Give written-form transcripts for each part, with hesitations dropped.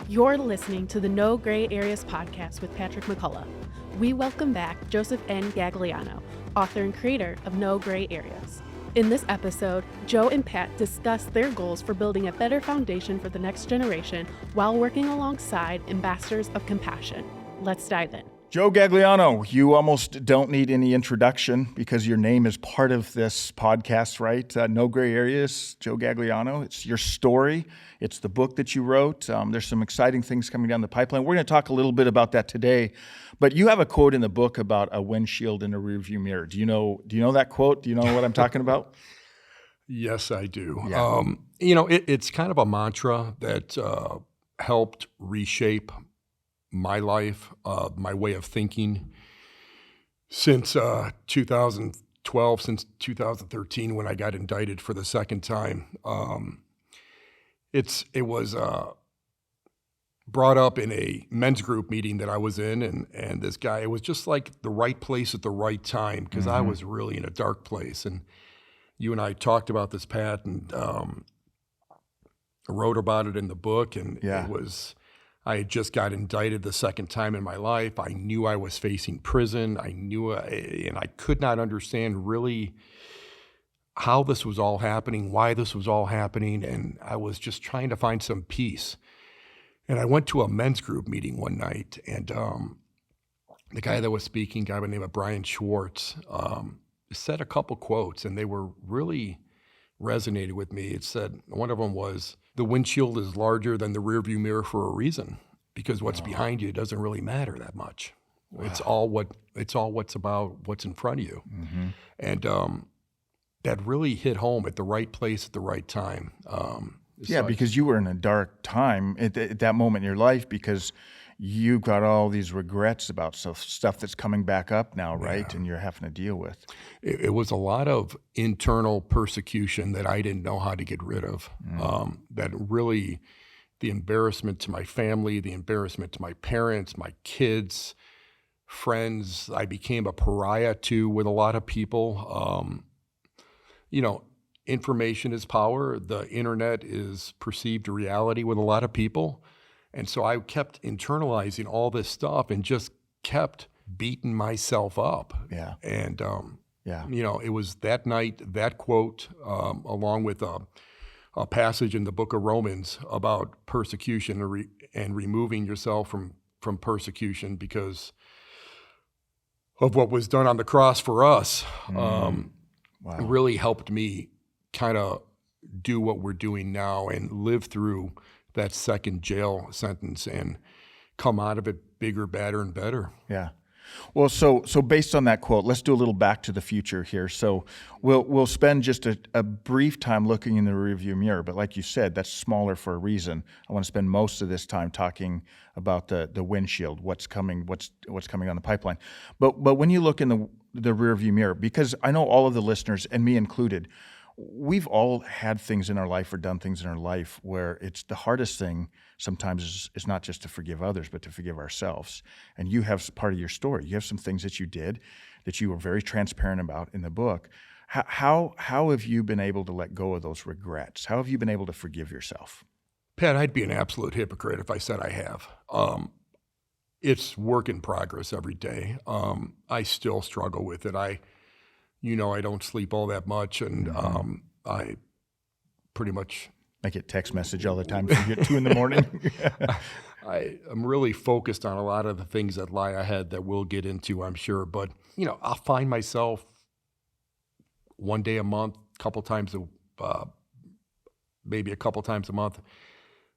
You're listening to the No Gray Areas podcast with Patrick McCullough. We welcome back Joseph N. Gagliano, author and creator of No Gray Areas. In this episode, Joe and Pat discuss their goals for building a better foundation for the next generation while working alongside ambassadors of compassion. Let's dive in. Joe Gagliano, you almost don't need any introduction because your name is part of this podcast, right? No Gray Areas, Joe Gagliano. It's your story. It's the book that you wrote. There's some exciting things coming down the pipeline. We're going to talk a little bit about that today. But you have a quote in the book about a windshield and a rearview mirror. Do you know that quote? Do you know what I'm talking about? Yes, I do. Yeah. It's kind of a mantra that helped reshape my life, my way of thinking since 2012, since 2013 when I got indicted for the second time. It was brought up in a men's group meeting that I was in, and this guy, it was just like the right place at the right time because I was really in a dark place. And you and I talked about this, Pat, and wrote about it in the book, and I had just got indicted the second time in my life. I knew I was facing prison. And I could not understand really how this was all happening, why this was all happening, and I was just trying to find some peace. And I went to a men's group meeting one night, and the guy that was speaking, a guy by the name of Brian Schwartz, said a couple quotes, and they were really resonated with me. It said, one of them was, "The windshield is larger than the rearview mirror for a reason, because what's behind you doesn't really matter that much. Wow. It's all what's about what's in front of you." And that really hit home at the right place at the right time. Because you were in a dark time at that moment in your life because you got all these regrets about stuff that's coming back up now, right? Yeah. And you're having to deal with. It was a lot of internal persecution that I didn't know how to get rid of. That really, the embarrassment to my family, the embarrassment to my parents, my kids, friends, I became a pariah to with a lot of people. Information is power. The internet is perceived reality with a lot of people. And so I kept internalizing all this stuff and just kept beating myself up. Yeah. And, it was that night, that quote, along with a passage in the book of Romans about persecution and removing yourself from persecution because of what was done on the cross for us, really helped me kind of do what we're doing now and live through that second jail sentence and come out of it bigger, badder, and better. Yeah. Well, so based on that quote, let's do a little back to the future here. So we'll spend just a brief time looking in the rearview mirror, but like you said, that's smaller for a reason. I want to spend most of this time talking about the windshield, what's coming on the pipeline. But when you look in the rearview mirror, because I know all of the listeners, and me included, we've all had things in our life or done things in our life where it's the hardest thing sometimes is not just to forgive others, but to forgive ourselves. And you have part of your story. You have some things that you did that you were very transparent about in the book. How have you been able to let go of those regrets? How have you been able to forgive yourself? Pat, I'd be an absolute hypocrite if I said I have. It's work in progress every day. I still struggle with it. I don't sleep all that much, and I pretty much... I get text message all the time if you get 2 a.m. I'm really focused on a lot of the things that lie ahead that we'll get into, I'm sure. But, I'll find myself one day a month, maybe a couple times a month,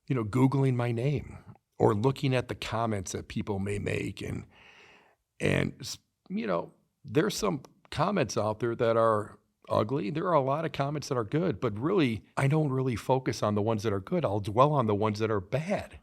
Googling my name or looking at the comments that people may make. And there's some comments out there that are ugly. There are a lot of comments that are good, but really, I don't really focus on the ones that are good. I'll dwell on the ones that are bad.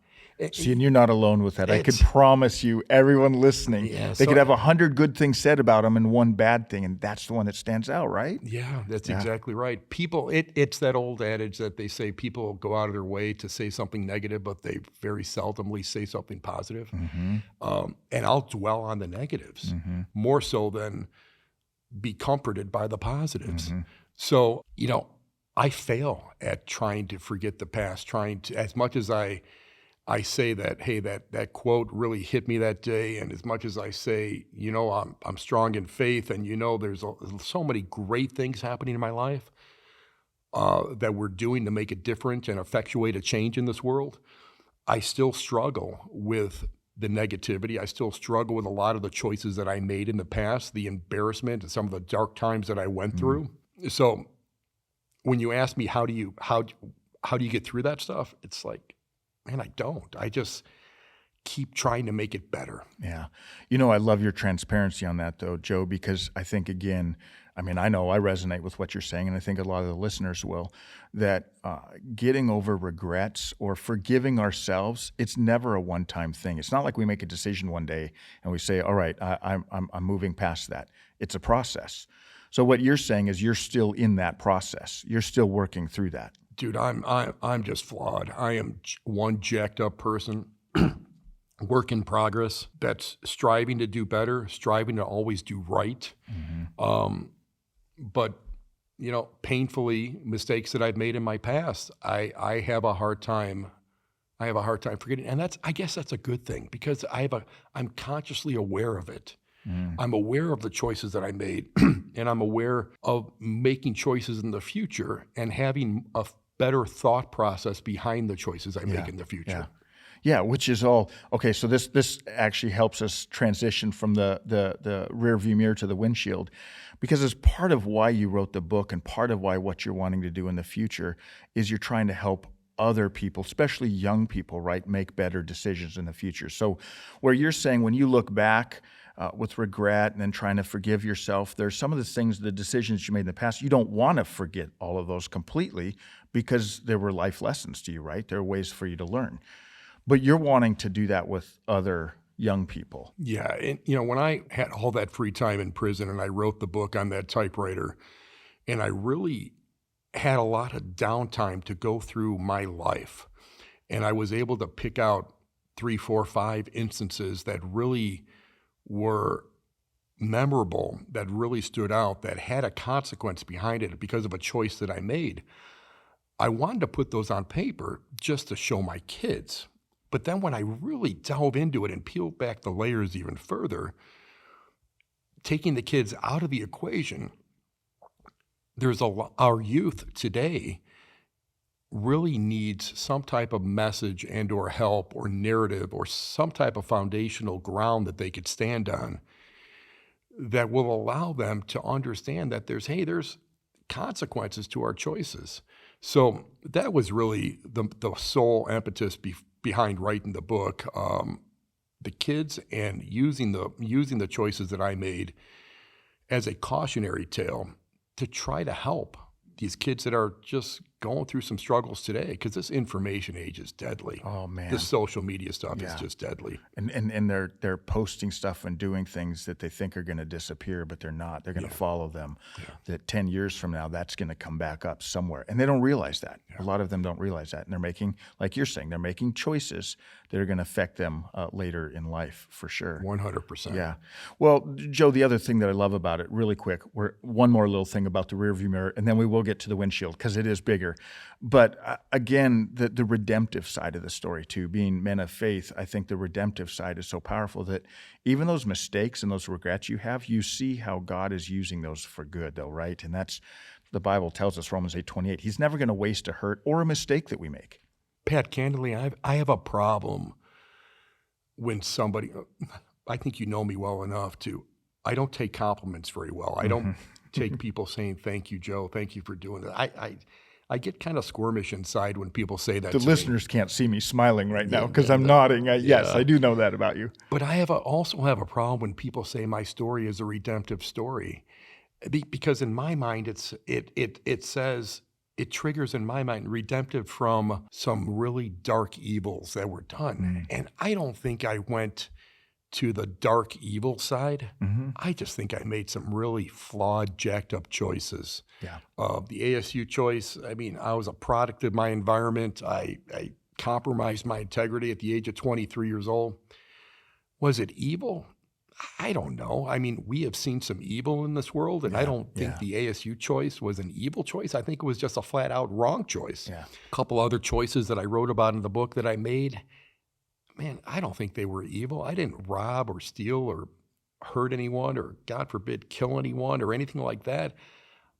See, and you're not alone with that. I could promise you, everyone listening, they could have 100 good things said about them and one bad thing, and that's the one that stands out, right? Yeah, that's exactly right. People, it's that old adage that they say people go out of their way to say something negative, but they very seldomly say something positive. And I'll dwell on the negatives more so than be comforted by the positives. So, I fail at trying to forget the past, as much as I I say that, hey, that quote really hit me that day. And as much as I say, I'm strong in faith, and there's so many great things happening in my life that we're doing to make a difference and effectuate a change in this world, I still struggle with the negativity. I still struggle with a lot of the choices that I made in the past, the embarrassment and some of the dark times that I went through. So when you ask me how do you get through that stuff, it's like, man, I don't. I just keep trying to make it better. Yeah. I love your transparency on that, though, Joe, because I think, again, I know I resonate with what you're saying, and I think a lot of the listeners will, that getting over regrets or forgiving ourselves, it's never a one-time thing. It's not like we make a decision one day and we say, all right, I'm moving past that. It's a process. So what you're saying is you're still in that process. You're still working through that. Dude, I'm just flawed. I am one jacked up person, work in progress, that's striving to do better, striving to always do right. But painfully, mistakes that I've made in my past, I have a hard time forgetting, and I guess that's a good thing, because I'm consciously aware of it. I'm aware of the choices that I made, and I'm aware of making choices in the future and having a better thought process behind the choices I make in the future. Yeah, which is all okay. So this actually helps us transition from the rear view mirror to the windshield, because as part of why you wrote the book and part of why what you're wanting to do in the future is you're trying to help other people, especially young people, right, make better decisions in the future. So where you're saying when you look back with regret and then trying to forgive yourself, there's some of the things, the decisions you made in the past, you don't want to forget all of those completely because there were life lessons to you, right? There are ways for you to learn. But you're wanting to do that with other young people. Yeah. And, when I had all that free time in prison and I wrote the book on that typewriter, and I really had a lot of downtime to go through my life, and I was able to pick out 3, 4, 5 instances that really were memorable, that really stood out, that had a consequence behind it because of a choice that I made. I wanted to put those on paper just to show my kids. But then when I really delve into it and peel back the layers even further, taking the kids out of the equation, our youth today really needs some type of message and or help or narrative or some type of foundational ground that they could stand on that will allow them to understand that there's consequences to our choices. So that was really the sole impetus behind writing the book. The kids, and using the choices that I made as a cautionary tale to try to help these kids that are just going through some struggles today, because this information age is deadly. Oh man, this social media stuff is just deadly. And they're posting stuff and doing things that they think are going to disappear, but they're not. They're going to follow them. That 10 years from now, that's going to come back up somewhere, and they don't realize that. A lot of them don't realize that, and they're making, like you're saying, they're making choices that are going to affect them later in life for sure. 100%. Yeah. Well, Joe, the other thing that I love about it, really quick, one more little thing about the rearview mirror, and then we will get to the windshield because it is bigger. But again, the redemptive side of the story too, being men of faith, I think the redemptive side is so powerful that even those mistakes and those regrets you have, you see how God is using those for good though, right? And that's, the Bible tells us, Romans 8:28, he's never going to waste a hurt or a mistake that we make. Pat, candidly, I have a problem when somebody, I think you know me well enough I don't take compliments very well. I don't take people saying, thank you, Joe, thank you for doing that. I get kind of squirmish inside when people say that. The listeners can't see me smiling right now because I'm nodding. Yes, I do know that about you. But I also have a problem when people say my story is a redemptive story, because in my mind it says, it triggers in my mind redemptive from some really dark evils that were done. And I don't think I went to the dark evil side. I just think I made some really flawed, jacked up choices. Yeah. The ASU choice, I was a product of my environment. I compromised my integrity at the age of 23 years old. Was it evil? I don't know. We have seen some evil in this world, and I don't think the ASU choice was an evil choice. I think it was just a flat out wrong choice. Yeah. A couple other choices that I wrote about in the book that I made, man, I don't think they were evil. I didn't rob or steal or hurt anyone or, God forbid, kill anyone or anything like that.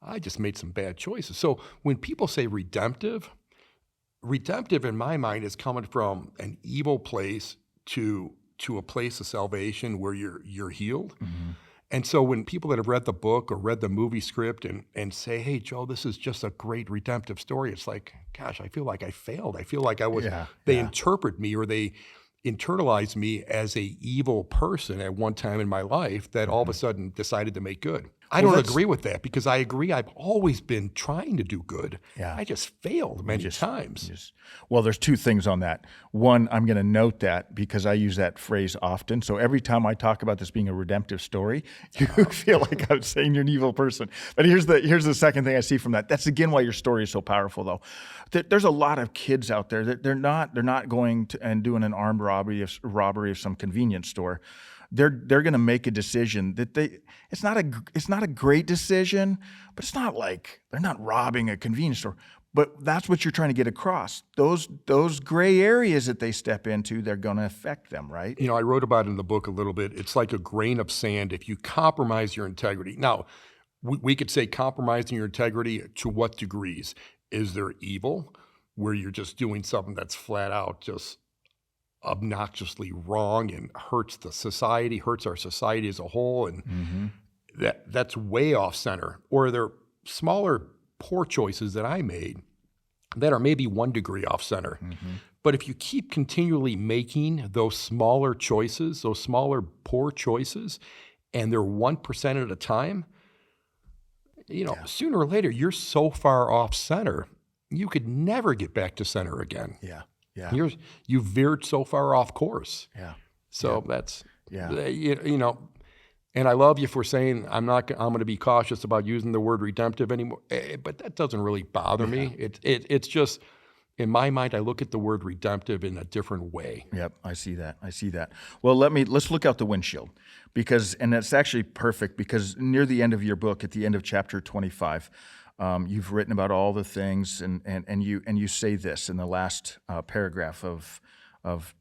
I just made some bad choices. So when people say redemptive in my mind is coming from an evil place to a place of salvation where you're healed. Mm-hmm. And so when people that have read the book or read the movie script and say, hey, Joe, this is just a great redemptive story, it's like, gosh, I feel like I failed. I feel like I was, they interpret me or they internalize me as a evil person at one time in my life that all of a sudden decided to make good. I don't agree with that because I agree I've always been trying to do good. Yeah. I just failed many times. Well, there's two things on that. One, I'm going to note that because I use that phrase often. So every time I talk about this being a redemptive story, you feel like I'm saying you're an evil person. But here's the second thing I see from that. That's again why your story is so powerful, though. There's a lot of kids out there that they're not going to and doing an armed robbery of some convenience store. They're going to make a decision that it's not a great decision, but it's not like they're not robbing a convenience store. But that's what you're trying to get across. Those gray areas that they step into, they're going to affect them, right? I wrote about it in the book a little bit. It's like a grain of sand if you compromise your integrity. Now, we could say compromising your integrity to what degrees? Is there evil where you're just doing something that's flat out just obnoxiously wrong and hurts our society as a whole, and that's way off center? Or are there smaller poor choices that I made that are maybe 1 degree off center? But if you keep continually making those smaller choices, those smaller poor choices, and they're 1% at a time, sooner or later you're so far off center you could never get back to center again. Yeah. You veered so far off course. Yeah. So that's, and I love you for saying I'm going to be cautious about using the word redemptive anymore, but that doesn't really bother me. It's just, in my mind, I look at the word redemptive in a different way. Yep, I see that. Well, let's look out the windshield and that's actually perfect because near the end of your book, at the end of chapter 25, you've written about all the things, and you say this in the last paragraph of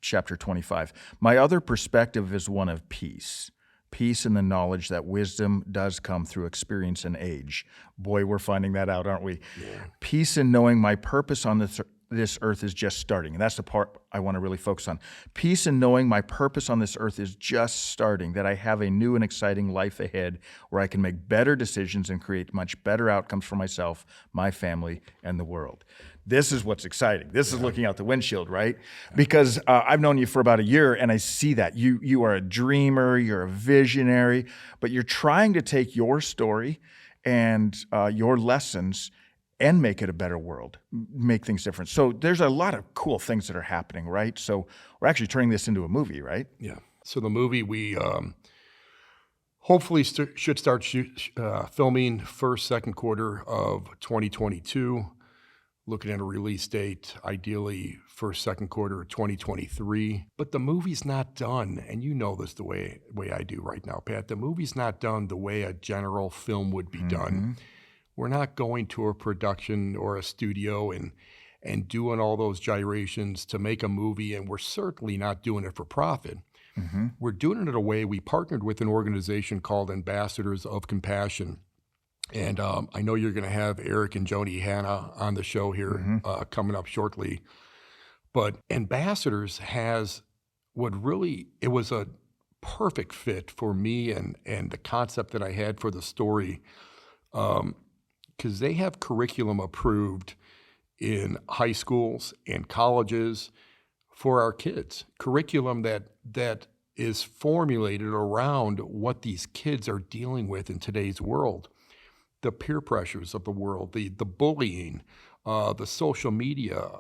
chapter 25. My other perspective is one of peace in the knowledge that wisdom does come through experience and age. Boy, we're finding that out, aren't we? Yeah. Peace in knowing my purpose on this earth is just starting. And that's the part I want to really focus on. Peace in knowing my purpose on this earth is just starting, that I have a new and exciting life ahead where I can make better decisions and create much better outcomes for myself, my family, and the world. This is what's exciting. This is looking out the windshield, right? Because I've known you for about a year, and I see that. You are a dreamer, you're a visionary, but you're trying to take your story and your lessons and make it a better world, make things different. So there's a lot of cool things that are happening, right? So we're actually turning this into a movie, right? Yeah. So the movie, we hopefully should start filming second quarter of 2022, looking at a release date, ideally second quarter of 2023. But the movie's not done, and you know this the way I do right now, Pat. The movie's not done the way a general film would be done. We're not going to a production or a studio and doing all those gyrations to make a movie, and we're certainly not doing it for profit. We're doing it in a way. We partnered with an organization called Ambassadors of Compassion, and I know you're going to have Eric and Joni Hanna on the show here coming up shortly. But Ambassadors has it was a perfect fit for me and the concept that I had for the story. Because they have curriculum approved in high schools and colleges for our kids. Curriculum that is formulated around what these kids are dealing with in today's world. The peer pressures of the world, the bullying, the social media,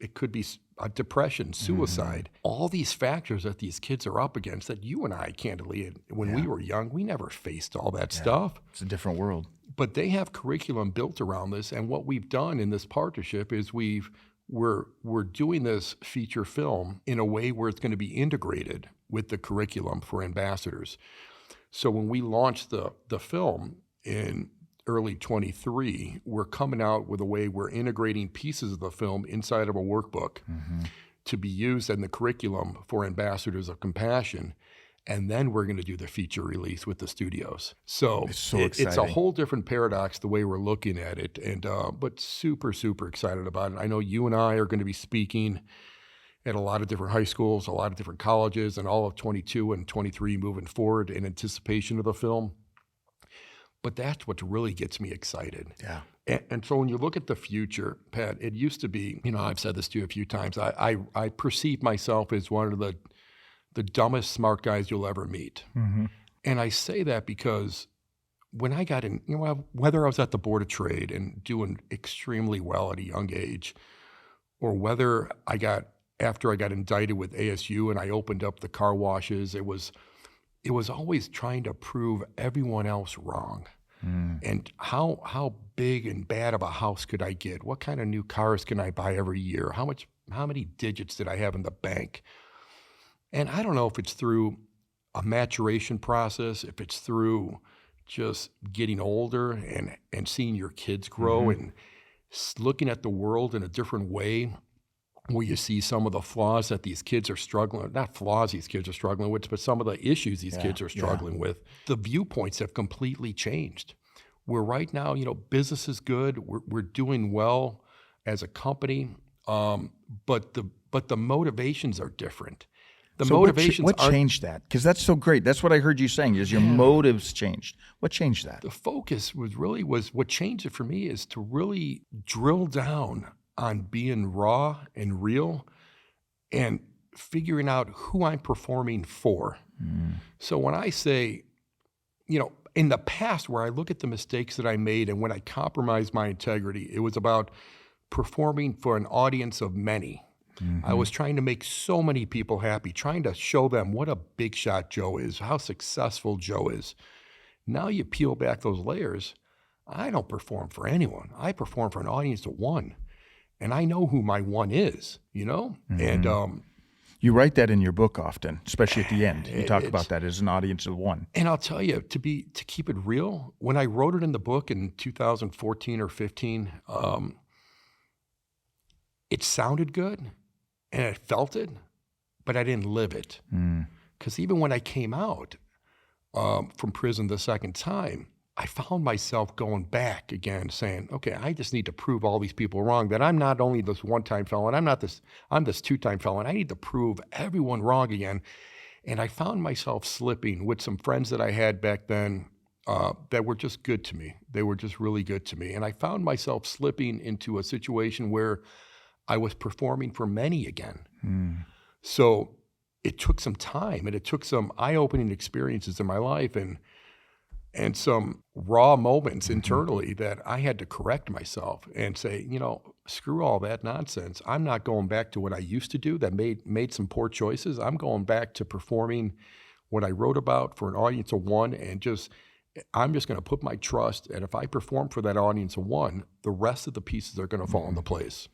it could be depression, suicide, all these factors that these kids are up against that you and I, candidly, when we were young, we never faced all that stuff. It's a different world. But they have curriculum built around this, and what we've done in this partnership is we're doing this feature film in a way where it's going to be integrated with the curriculum for Ambassadors. So when we launch the film in early 23, we're coming out with a way we're integrating pieces of the film inside of a workbook to be used in the curriculum for Ambassadors of Compassion. And then we're going to do the feature release with the studios. So it's a whole different paradox the way we're looking at it, and but super, super excited about it. I know you and I are going to be speaking at a lot of different high schools, a lot of different colleges, and all of 22 and 23 moving forward in anticipation of the film. But that's what really gets me excited. Yeah. And so when you look at the future, Pat, it used to be, I've said this to you a few times, I perceive myself as one of the dumbest smart guys you'll ever meet. Mm-hmm. And I say that because when I got in, whether I was at the Board of Trade and doing extremely well at a young age, or whether after I got indicted with ASU and I opened up the car washes, it was always trying to prove everyone else wrong. And how big and bad of a house could I get? What kind of new cars can I buy every year? How many digits did I have in the bank? And I don't know if it's through a maturation process, if it's through just getting older and seeing your kids grow and looking at the world in a different way, where you see some of the flaws that these kids are struggling, not flaws these kids are struggling with, but some of the issues these kids are struggling with. The viewpoints have completely changed. Where right now, business is good, we're doing well as a company, but the motivations are different. What changed that? Because that's so great. That's what I heard you saying, is your motives changed. What changed that? The focus was what changed it for me is to really drill down on being raw and real and figuring out who I'm performing for. So when I say, in the past where I look at the mistakes that I made and when I compromised my integrity, it was about performing for an audience of many. I was trying to make so many people happy, trying to show them what a big shot Joe is, how successful Joe is. Now you peel back those layers, I don't perform for anyone. I perform for an audience of one. And I know who my one is, And you write that in your book often, especially at the end. You talk about that as an audience of one. And I'll tell you, to keep it real, when I wrote it in the book in 2014 or 15, it sounded good. And I felt it, but I didn't live it. Because even when I came out from prison the second time, I found myself going back again saying, okay, I just need to prove all these people wrong, that I'm not only this one-time felon, I'm this two-time felon. I need to prove everyone wrong again. And I found myself slipping with some friends that I had back then that were just good to me. They were just really good to me. And I found myself slipping into a situation where I was performing for many again. So it took some time and it took some eye-opening experiences in my life and some raw moments internally that I had to correct myself and say, screw all that nonsense. I'm not going back to what I used to do that made some poor choices. I'm going back to performing what I wrote about for an audience of one, and I'm just going to put my trust, and if I perform for that audience of one, the rest of the pieces are going to fall into place.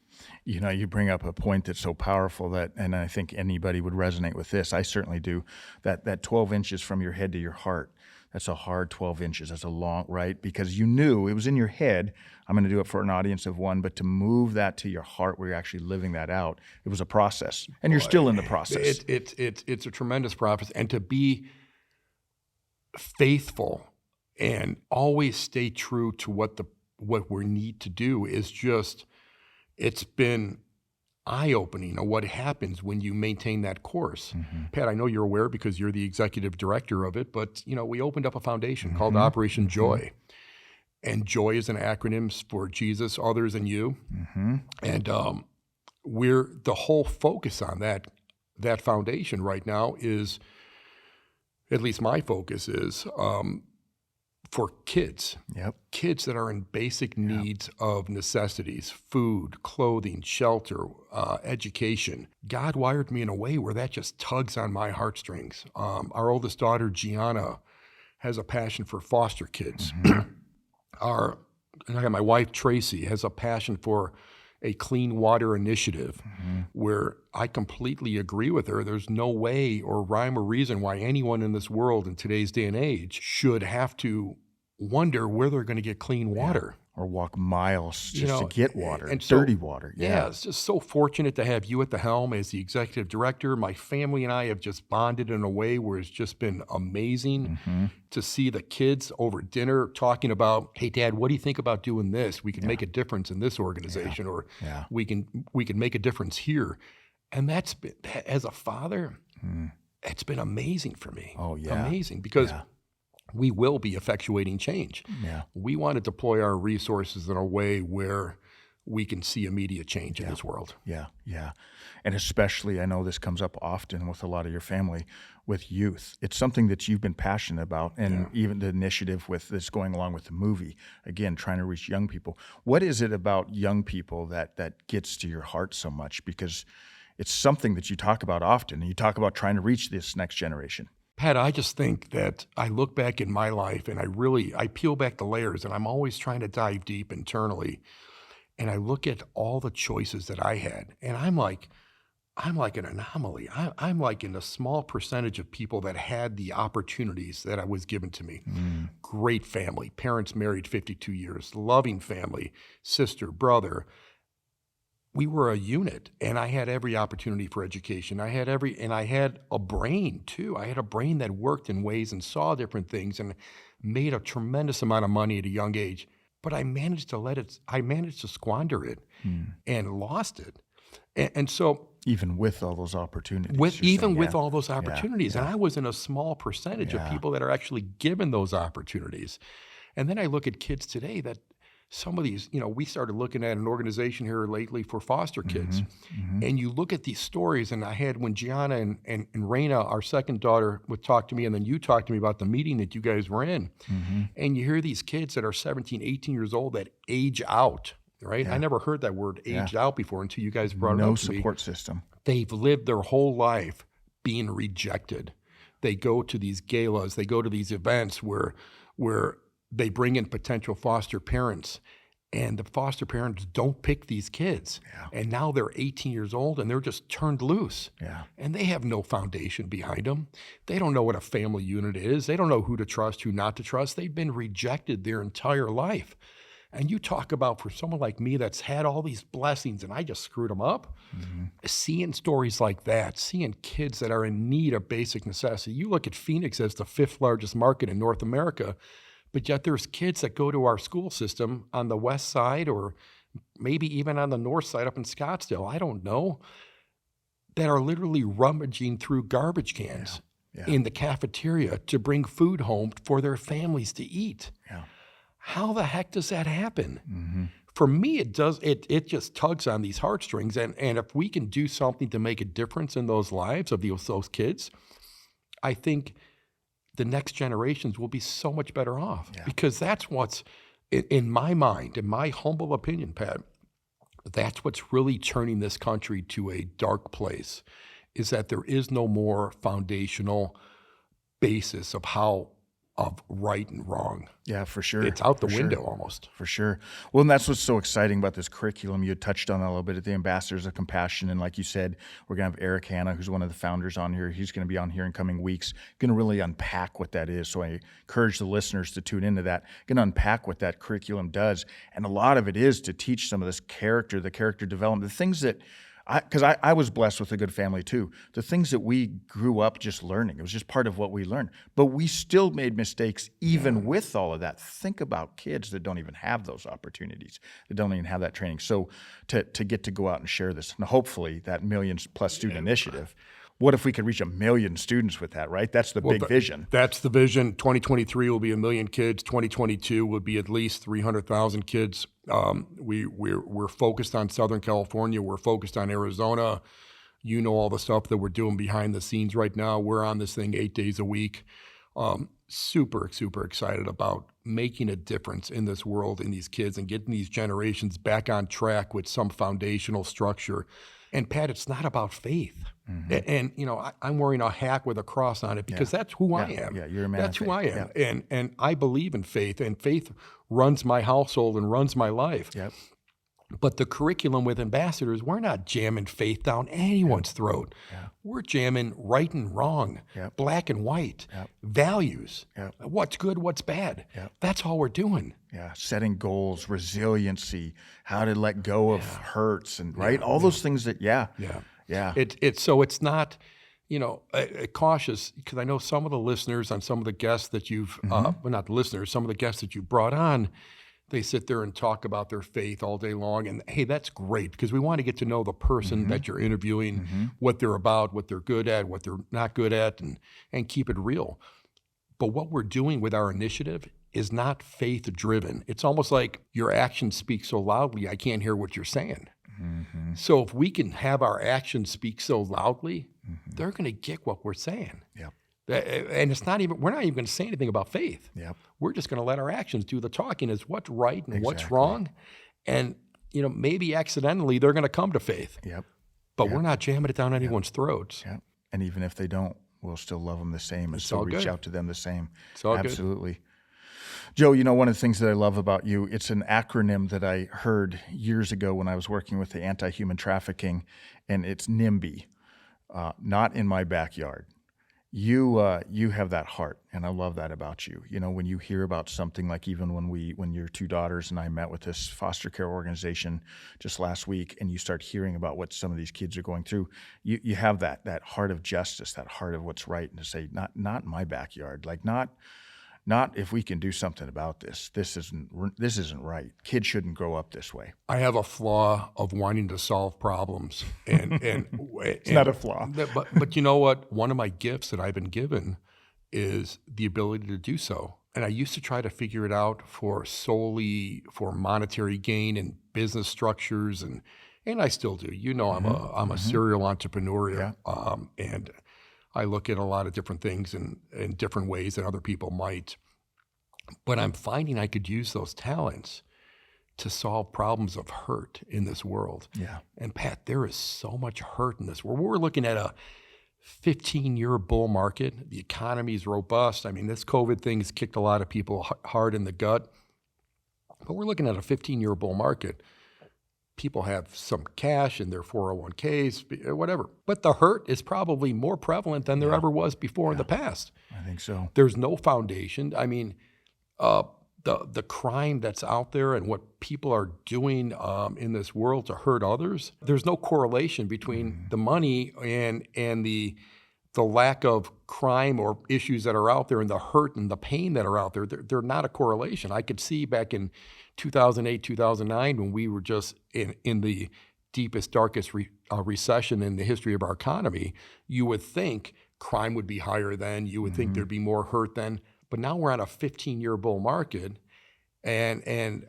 You bring up a point that's so powerful and I think anybody would resonate with this. I certainly do. That 12 inches from your head to your heart, that's a hard 12 inches. That's a long, right? Because you knew it was in your head, I'm going to do it for an audience of one, but to move that to your heart where you're actually living that out, it was a process. And you're still in the process. It's a tremendous process. And to be faithful and always stay true to what we need to do is just, it's been eye-opening of what happens when you maintain that course. Pat, I know you're aware because you're the executive director of it, but we opened up a foundation called Operation Joy. And Joy is an acronym for Jesus, others, and you. And the whole focus on that foundation right now is, at least my focus is, for kids. Kids that are in basic needs of necessities, food, clothing, shelter, education. God wired me in a way where that just tugs on my heartstrings. Our oldest daughter, Gianna, has a passion for foster kids. My wife, Tracy, has a passion for a clean water initiative where I completely agree with her. There's no way or rhyme or reason why anyone in this world in today's day and age should have to wonder where they're going to get clean water. Or walk miles just to get water, and dirty water. Yeah, it's just so fortunate to have you at the helm as the executive director. My family and I have just bonded in a way where it's just been amazing to see the kids over dinner talking about, hey, Dad, what do you think about doing this? We could make a difference in this organization, or we can make a difference here. And that's been, as a father, it's been amazing for me. Oh, yeah. Amazing, because we will be effectuating change. Yeah. We want to deploy our resources in a way where we can see immediate change in this world. Yeah, yeah. And especially, I know this comes up often with a lot of your family, with youth. It's something that you've been passionate about, and even the initiative with this going along with the movie, again, trying to reach young people. What is it about young people that gets to your heart so much? Because it's something that you talk about often, and you talk about trying to reach this next generation. Pat, I just think that I look back in my life and I peel back the layers, and I'm always trying to dive deep internally. And I look at all the choices that I had, and I'm like an anomaly. I'm like in a small percentage of people that had the opportunities that I was given to me. Great family, parents married 52 years, loving family, sister, brother. We were a unit, and I had every opportunity for education. I had a brain too. I had a brain that worked in ways and saw different things and made a tremendous amount of money at a young age. But I managed to squander it and lost it. And so even with all those opportunities. With all those opportunities. And I was in a small percentage of people that are actually given those opportunities. And then I look at kids today that some of these, we started looking at an organization here lately for foster kids. And you look at these stories, and I had when Gianna and Raina, our second daughter, would talk to me, and then you talked to me about the meeting that you guys were in. And you hear these kids that are 17, 18 years old that age out, right? I never heard that word aged out before until you guys brought it up to me. No support system. They've lived their whole life being rejected. They go to these galas, they go to these events where they bring in potential foster parents, and the foster parents don't pick these kids. And now they're 18 years old, and they're just turned loose. And they have no foundation behind them. They don't know what a family unit is. They don't know who to trust, who not to trust. They've been rejected their entire life. And you talk about, for someone like me that's had all these blessings and I just screwed them up, seeing stories like that, seeing kids that are in need of basic necessity. You look at Phoenix as the 5th largest market in North America, but yet there's kids that go to our school system on the west side, or maybe even on the north side up in Scottsdale, I don't know, that are literally rummaging through garbage cans in the cafeteria to bring food home for their families to eat. How the heck does that happen? For me, it does. It just tugs on these heartstrings. And if we can do something to make a difference in those lives of those kids, I think the next generations will be so much better off, because that's what's, in my mind, in my humble opinion, Pat, that's what's really turning this country to a dark place, is that there is no more foundational basis of right and wrong. Yeah, for sure. It's out the window almost. For sure. Well, and that's what's so exciting about this curriculum. You had touched on that a little bit at the Ambassadors of Compassion. And like you said, we're going to have Eric Hanna, who's one of the founders, on here. He's going to be on here in coming weeks, going to really unpack what that is. So I encourage the listeners to tune into that, going to unpack what that curriculum does. And a lot of it is to teach some of this character, the character development, the things that, because I was blessed with a good family too. The things that we grew up just learning, it was just part of what we learned. But we still made mistakes even with all of that. Think about kids that don't even have those opportunities, that don't even have that training. So to get to go out and share this, and hopefully that million-plus student initiative, what if we could reach 1 million students with that, right? That's the big vision. That's the vision. 2023 will be 1 million kids. 2022 will be at least 300,000 kids. We're focused on Southern California. We're focused on Arizona. You know all the stuff that we're doing behind the scenes right now. We're on this thing 8 days a week. Super, super excited about making a difference in this world, in these kids, and getting these generations back on track with some foundational structure. And Pat, it's not about faith. And I'm wearing a hack with a cross on it because that's who I am. Yeah, you're a man. That's who I am. And I believe in faith, and faith runs my household and runs my life. But the curriculum with ambassadors, we're not jamming faith down anyone's throat. Yeah. We're jamming right and wrong, black and white, values, what's good, what's bad. That's all we're doing. Yeah, setting goals, resiliency, how to let go of hurts, and all those things that, yeah. It's not, cautious, because I know some of the listeners on some of the guests that you've, well, not the listeners, some of the guests that you brought on, they sit there and talk about their faith all day long. And hey, that's great, because we want to get to know the person that you're interviewing, what they're about, what they're good at, what they're not good at, and keep it real. But what we're doing with our initiative is not faith driven. It's almost like your actions speak so loudly, I can't hear what you're saying. So if we can have our actions speak so loudly, they're going to get what we're saying. And it's not even, we're not even going to say anything about faith. We're just going to let our actions do the talking as what's right and what's wrong. And, maybe accidentally they're going to come to faith. But we're not jamming it down anyone's throats. And even if they don't, we'll still love them the same and still reach out to them the same. It's all Absolutely. Good. Joe, one of the things that I love about you, it's an acronym that I heard years ago when I was working with the anti-human trafficking, and it's NIMBY, not in my backyard. You have that heart, and I love that about you. When you hear about something like even when your two daughters and I met with this foster care organization just last week, and you start hearing about what some of these kids are going through, you have that heart of justice, that heart of what's right, and to say, not in my backyard, like not if we can do something about this. This isn't right. Kids shouldn't grow up this way. I have a flaw of wanting to solve problems, and it's not a flaw. But you know what? One of my gifts that I've been given is the ability to do so. And I used to try to figure it out solely for monetary gain and business structures, and I still do. I'm a serial entrepreneur, and I look at a lot of different things in different ways than other people might. But I'm finding I could use those talents to solve problems of hurt in this world. And Pat, there is so much hurt in this world. We're looking at a 15-year bull market. The economy is robust. I mean, this COVID thing has kicked a lot of people hard in the gut. But we're looking at a 15-year bull market. People have some cash in their 401ks, whatever. But the hurt is probably more prevalent than there ever was before in the past. I think so. There's no foundation. I mean, the crime that's out there and what people are doing in this world to hurt others, there's no correlation between the money and the lack of crime or issues that are out there and the hurt and the pain that are out there. They're not a correlation. I could see back in 2008, 2009, when we were just in the deepest, darkest recession in the history of our economy, you would think crime would be higher then. You would think there'd be more hurt then. But now we're on a 15-year bull market, and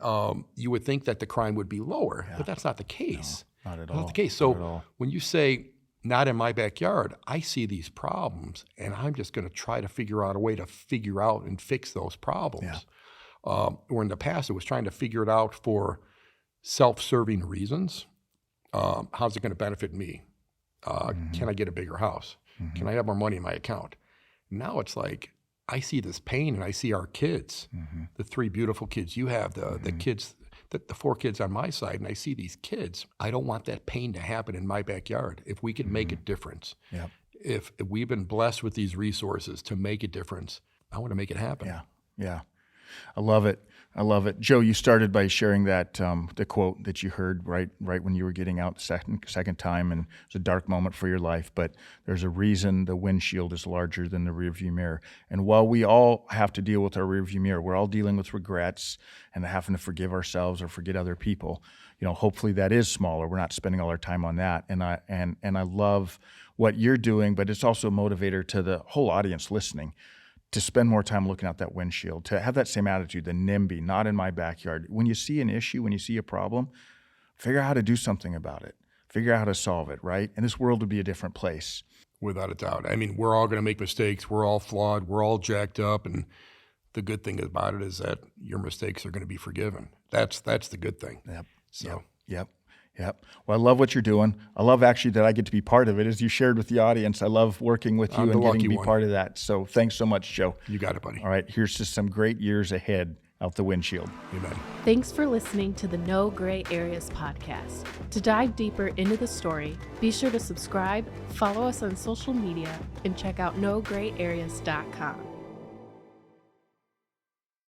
you would think that the crime would be lower. But that's not the case. No, not at all. Not the case. So when you say, not in my backyard, I see these problems, and I'm just going to try to figure out a way to figure out and fix those problems. Or in the past, it was trying to figure it out for self-serving reasons. How's it going to benefit me? Can I get a bigger house? Can I have more money in my account? Now it's like, I see this pain, and I see our kids, the three beautiful kids you have, the kids, the four kids on my side, and I see these kids. I don't want that pain to happen in my backyard. If we can make a difference, if we've been blessed with these resources to make a difference, I want to make it happen. Yeah. I love it. I love it. Joe, you started by sharing that the quote that you heard right when you were getting out the second time, and it was a dark moment for your life, but there's a reason the windshield is larger than the rearview mirror. And while we all have to deal with our rearview mirror, we're all dealing with regrets and having to forgive ourselves or forget other people. Hopefully that is smaller. We're not spending all our time on that. And I love what you're doing, but it's also a motivator to the whole audience listening, to spend more time looking out that windshield, to have that same attitude, the NIMBY, not in my backyard. When you see an issue, when you see a problem, figure out how to do something about it. Figure out how to solve it, right? And this world would be a different place. Without a doubt. I mean, we're all going to make mistakes. We're all flawed. We're all jacked up. And the good thing about it is that your mistakes are going to be forgiven. That's the good thing. Yep. Well, I love what you're doing. I love actually that I get to be part of it. As you shared with the audience, I love working with you and getting to be part of that. So thanks so much, Joe. You got it, buddy. All right, here's to some great years ahead out the windshield. Amen. Thanks for listening to the No Gray Areas podcast. To dive deeper into the story, be sure to subscribe, follow us on social media, and check out nograyAreas.com.